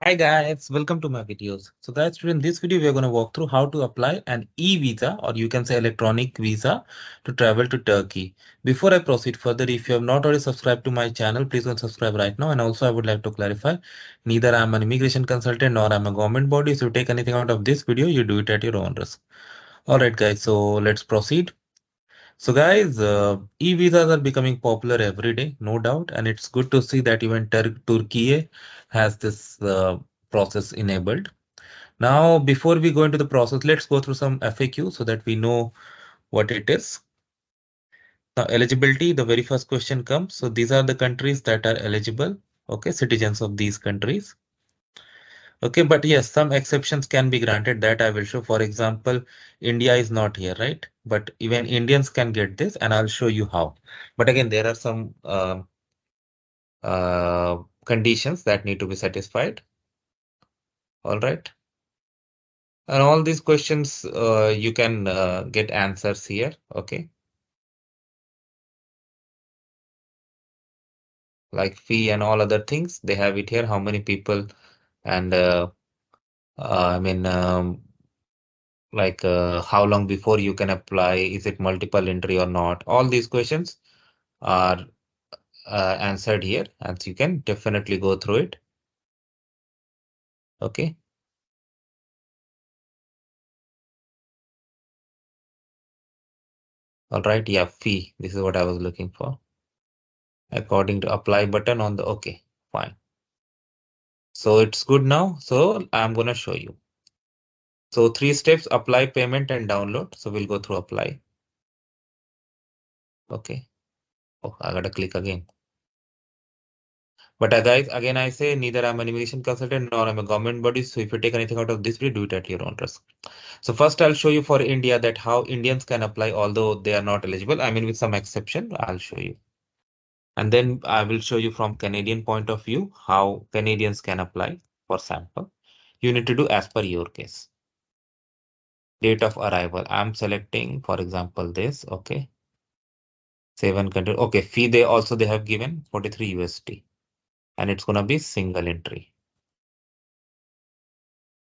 Hi guys, welcome to my videos. So guys, today in this video, we are going to walk through how to apply an e-visa or you can say electronic visa to travel to Turkey. Before I proceed further, if you have not already subscribed to my channel, please go and subscribe right now. And also I would like to clarify, neither I am an immigration consultant nor I am a government body. So if you take anything out of this video, you do it at your own risk. Alright guys, so let's proceed. So guys, e-visas are becoming popular every day, no doubt, and it's good to see that even Turkey has this process enabled. Now, before we go into the process, let's go through some FAQ so that we know what it is. Now, eligibility, the very first question comes. So these are the countries that are eligible, okay, citizens of these countries. Okay, but yes, some exceptions can be granted that I will show. For example, India is not here, right? But even Indians can get this, and I'll show you how. But again, there are some conditions that need to be satisfied. All right. And all these questions, you can get answers here. Okay. Like fee and all other things, they have it here. How many people and I mean, like how long before you can apply? Is it multiple entry or not? All these questions are answered here, and so you can definitely go through it. Okay. All right. Yeah, fee. This is what I was looking for. According to apply button on the okay. Fine. So it's good now. So I'm gonna show you. So 3 steps: apply, payment, and download. So we'll go through apply. Okay. Oh, I gotta click again. But guys, again, I say neither I'm an immigration consultant nor I'm a government body. So if you take anything out of this video, do it at your own risk. So first, I'll show you for India that how Indians can apply, although they are not eligible. I mean, with some exception, I'll show you. And then I will show you from Canadian point of view how Canadians can apply for sample. You need to do as per your case. Date of arrival. I'm selecting, for example, this. Okay. 7 country. Okay. Fee they have given 43 USD. And it's gonna be single entry.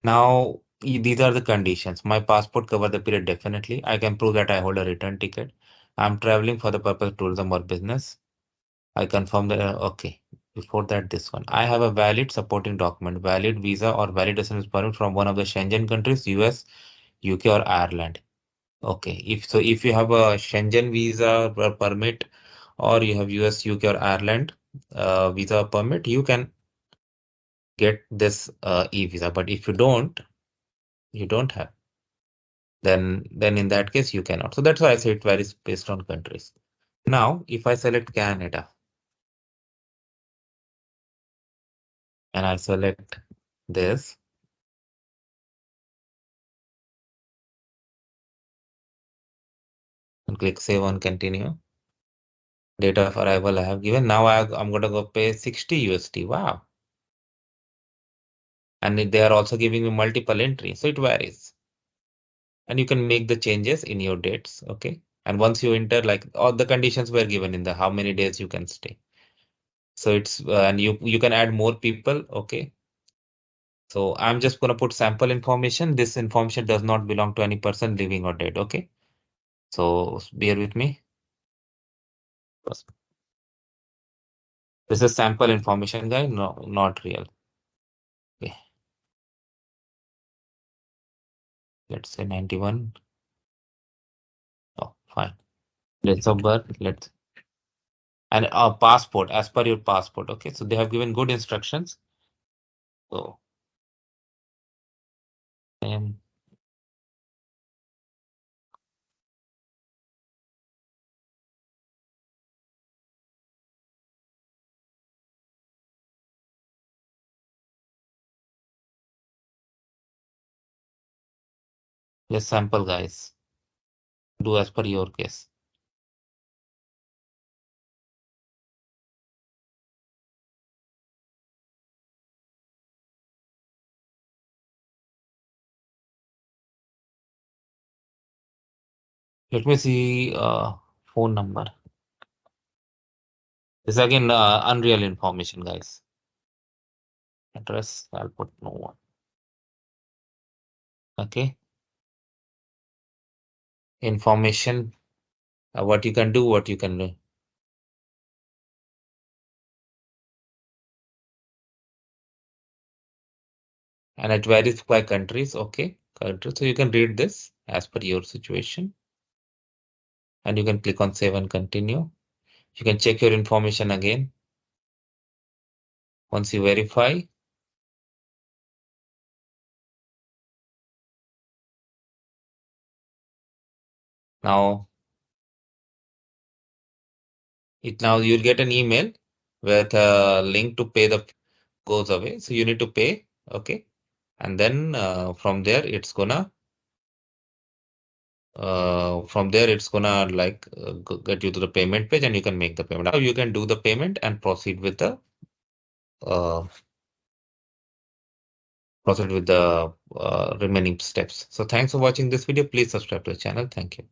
Now, these are the conditions. My passport cover the period definitely. I can prove that I hold a return ticket. I'm traveling for the purpose of tourism or business. I confirm that, okay. Before that, this one. I have a valid supporting document, valid visa or valid residence permit from one of the Schengen countries, US, UK, or Ireland. Okay. If you have a Schengen visa or permit, or you have US, UK, or Ireland visa permit, you can get this e-visa. But if you don't have, then in that case you cannot. So that's why I say it varies based on countries. Now, if I select Canada and I select this and click save on continue, date of arrival I have given. Now I'm going to go pay 60 USD. Wow. And they are also giving me multiple entries. So it varies. And you can make the changes in your dates. Okay. And once you enter, like all the conditions were given in the how many days you can stay. So it's and you can add more people. Okay. So I'm just going to put sample information. This information does not belong to any person living or dead. Okay. So bear with me. This is sample information, guys. No, not real. Okay. Let's say 91. Oh, fine. Dates of birth. Let's and passport as per your passport. Okay. So they have given good instructions. So and just sample, guys. Do as per your case. Let me see phone number. This is again unreal information, guys. Address, I'll put no one. Okay. Information, what you can do, what you can do. And it varies by countries. Okay. Country. So you can read this as per your situation. And you can click on save and continue. You can check your information again. Once you verify, now you'll get an email where the link to pay the goes away. So you need to pay. Okay. And then from there it's gonna like get you to the payment page and you can make the payment. Now you can do the payment and uh, proceed with the remaining steps. So thanks for watching this video. Please subscribe to the channel. Thank you.